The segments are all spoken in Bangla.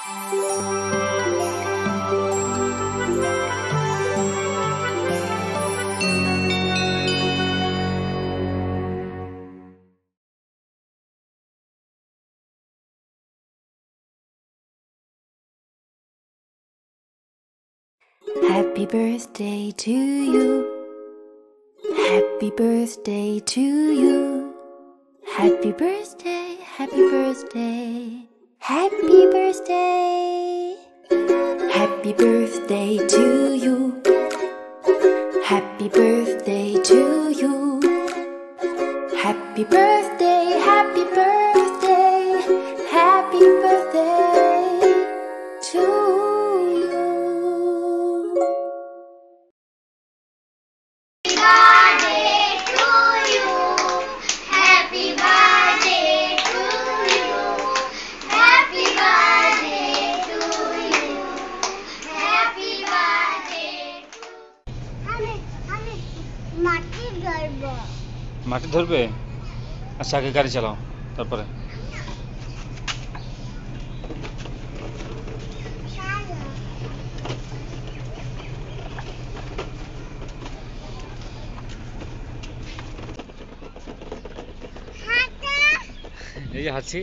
Happy birthday to you. Happy birthday to you. Happy birthday, happy birthday, happy birthday. Happy birthday to you. Happy birthday to you. Happy birthday, happy birthday, happy birthday to you. মাটি ধরবে? আচ্ছা আগে গাড়ি চালাও তারপরে। এই যে হাঁটছি।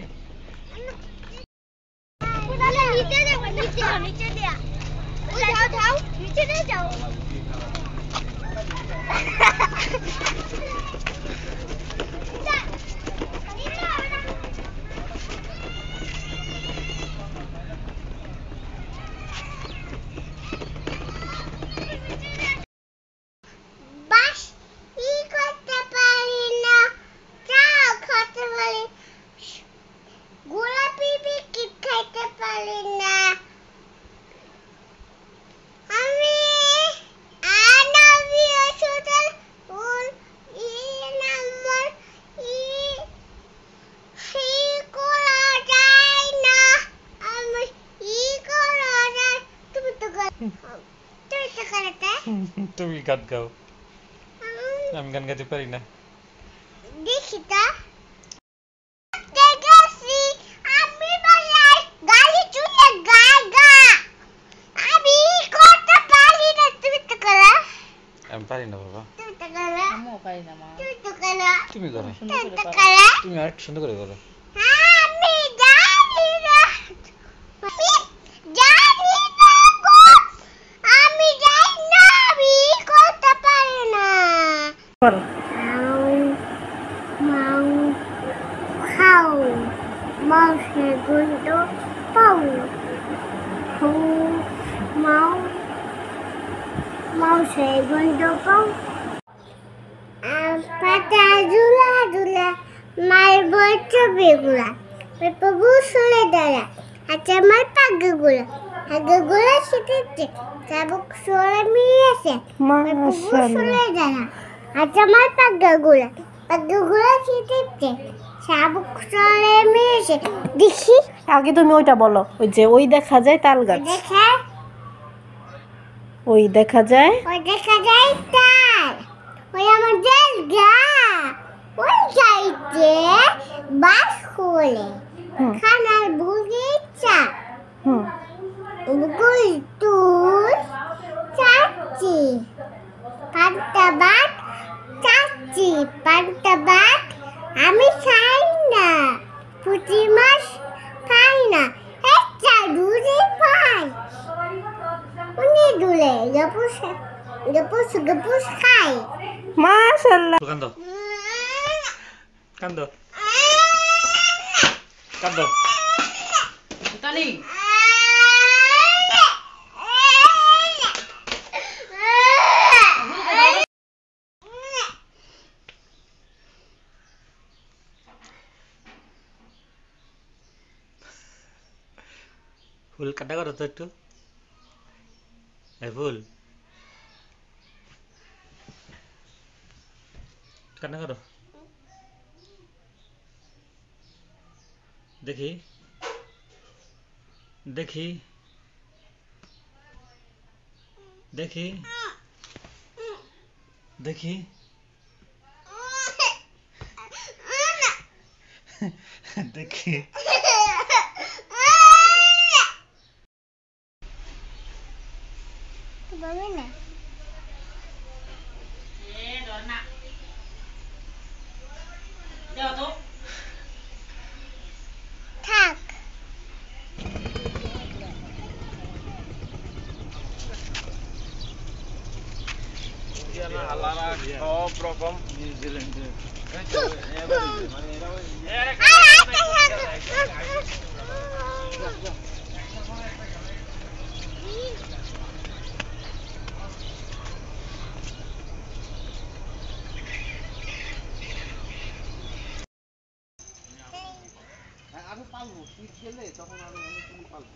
তুমি গান গাও, আমি গান গাইতে পারি না। দেখি তা দেখছি আমি বলাই গালি চুলে গাগা আমি করতে পারি না। তুমি তো করো। আমি পারি না বাবা। তুমি তো করো। আমিও পারি না মা। তুমি তো করো। তুমি করো। তুমি তো করো। তুমি আর সুন্দর করে করো। আমি জানি না। জানি না গো। আমি জানি না, আমি করতে পারি না। করো। মাউ খাও মাউসের গন্ধ পাও হু মাউ মাউসের গন্ধ পাও পাতা ঝুলা ঝুলা মায়ের বচ্চ বেগুলা প্রভু শুলে দাঁড়া আচ্ছা আমার পাগগুলা পাগগুলা শিখেছে চাবুক সরে মিয়েছে প্রভু শুলে দাঁড়া আচ্ছা আমার পাগগুলা পাগগুলা শিখেছে চাবুক সরে মিয়েছে। দেখি আগে তুমি ওইটা বলো, ওই যে ওই দেখা যায় তাল গাছ। দেখা ওই দেখা যায় তাল ওই আমার জায়গা ওই যাইতে বাস খোলে খানার বুগিচা গুল তুল চাচি পান্তা ভাত চাচি পান্তা ভাত আমি খাই না পুঁটি মাছ খাই না একটা দুধি পাই উনি দুলে গপুস গপুস গপুস খাই। মাশাআল্লাহ। কান্দো কান্দো কান্দো তালি ফুল কাটা করো তো একটু। ফুল কান্না করো দেখি দেখি দেখি দেখি দেখি সব রকম নিউজিল্যান্ডের আমি পালবো শীত গেলে তখন আমি অনেক কিছু পালবো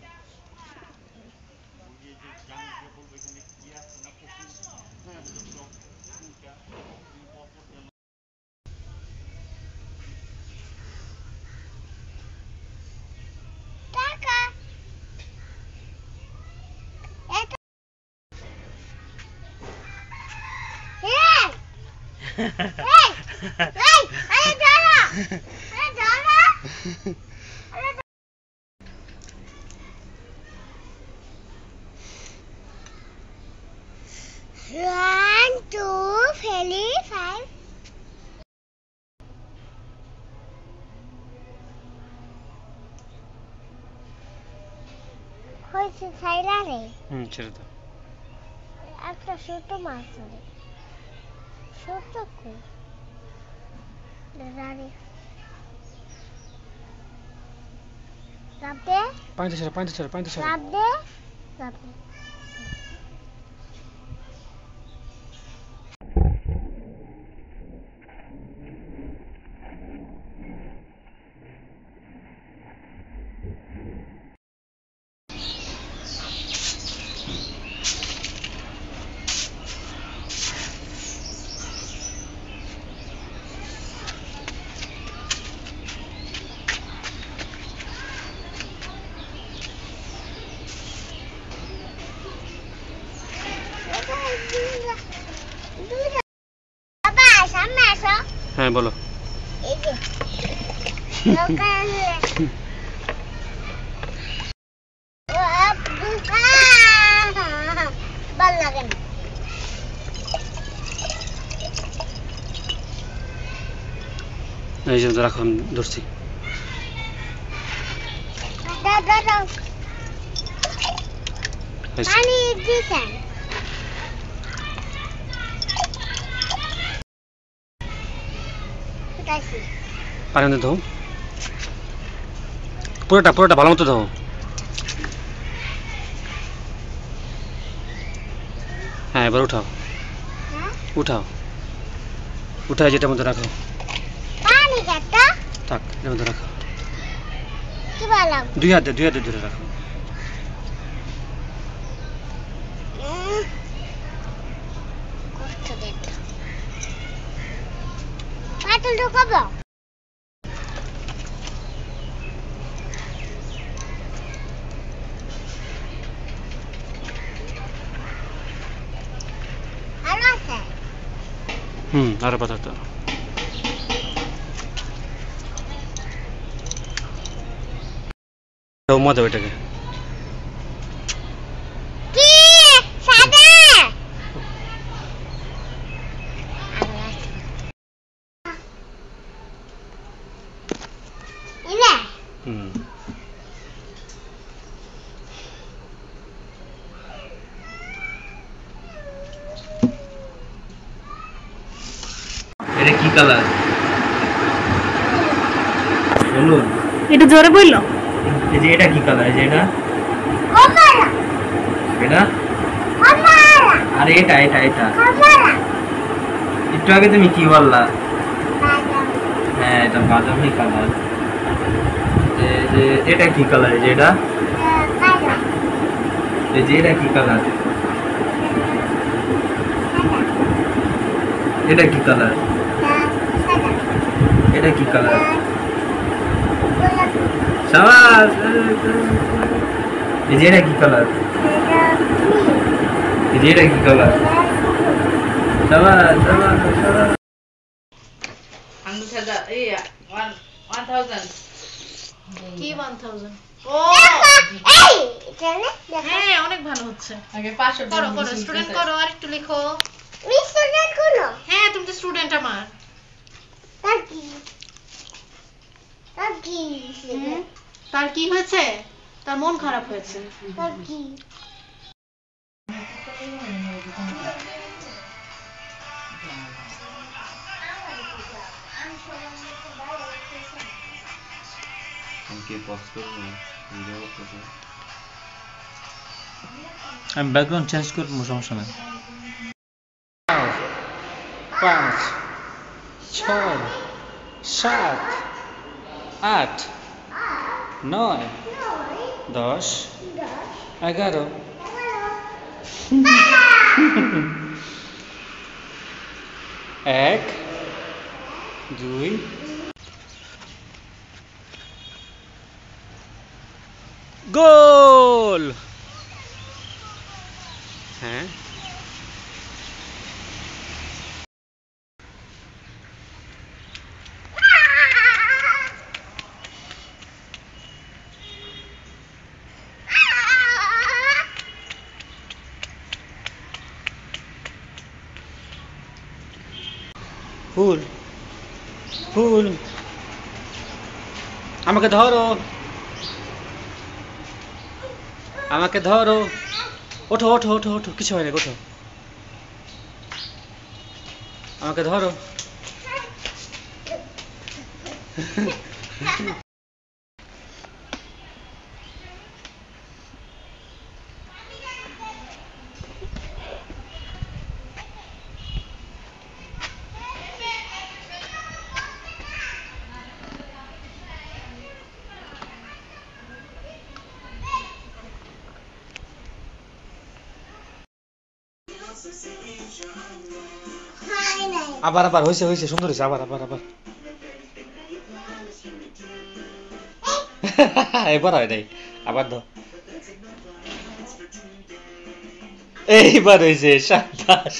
One, two, three, five. হয়েছে ছাইরা রে ছেড়ে দাও একটা ছোট মাছ ধরে ছোট কই দাঁড়ারে লাভ দে পানিতে ছেড়ে লাভ দে লাভ দে বাবা সামনে আসো হ্যাঁ বলো এই যে লোকাল ভাল লাগে না এই যে রাখো আমি ধরছি দাও পানি দিছেন পানি ধো পুরোটা ভালো মতো ধো হ্যাঁ এবার উঠাও যেটার মধ্যে রাখো পানি কাটা থাক এর মধ্যে রাখো কি ভালো দুই হাতে ধরে রাখো কষ্ট দেটা পাটল ঢোকাবো আলো আছে আরো পাতা মজা ওইটাকে কি সাদা ইলে এটা কি কালার বলুন একটু জোরে বললো এই যে এটা কি কালার এই যে এটা কমলা এটা কমলা আরে এটা কমলা একটু আগে তুমি কি বললা বাদাম হ্যাঁ এটা বাদামি কালার যে এটা কি কালার এই যে এটা কালো এই যে এটা কি কালার এটা কি কালার সাদা এটা কি কালার গোলাপি শাবাশ এই যে এটা কি কালার এই যে এটা কি কালার শাবাশ কি 1000 ও এই জানে হ্যাঁ অনেক ভালো হচ্ছে আগে 500 করো স্টুডেন্ট করো আর একটু লিখো মিস্টার কোন হ্যাঁ তুমি তো স্টুডেন্ট আমার তার কি তার কি হয়েছে তার মন খারাপ হয়েছে তার কি কি পজ করব ভিডিও করতে আমি ব্যাকগ্রাউন্ড চেঞ্জ করব সমস্যা নাই 5 6 7 8 9 10 11 1 2 গোল হ্যাঁ ফুল ফুল আমাকে ধরো আমাকে ধরো ওঠো ওঠো ওঠো ওঠো কিছু হয় না ওঠো আমাকে ধরো আবার আবার হইছে হইছে সুন্দর হইছে আবার আবার আবার এবার হয় নাই আবার দাও এইবার হইছে শাবাশ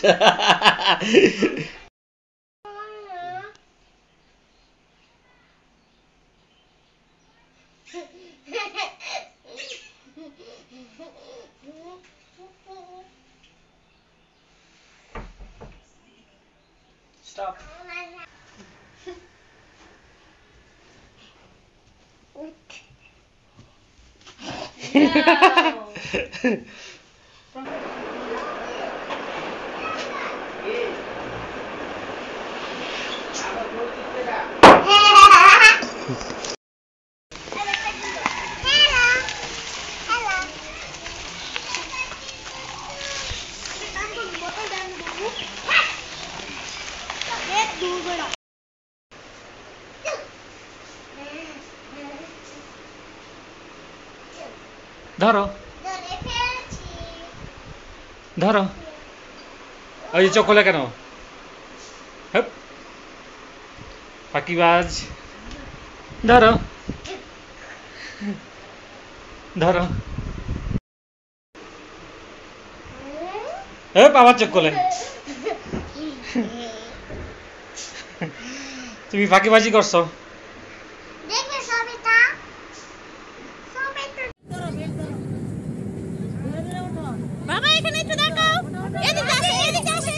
Stop. ধরো ধরো ওই চোখ খোলা কেন হেপ পাখিবাজ ধরো ধরো হেপ আবার চোখ খোলে তুমি ফাঁকিবাজি করছো বাবা এখানে একটু দেখাও এদিকে আসো এদিকে আসো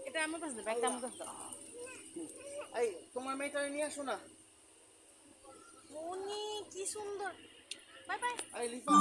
এটা আমার কাছে দাও, ব্যাগটা আমার কাছে দাও। এই তোমার মেয়েটা নিয়ে আসো না। উনি কি সুন্দর। Bye bye. এই লিফা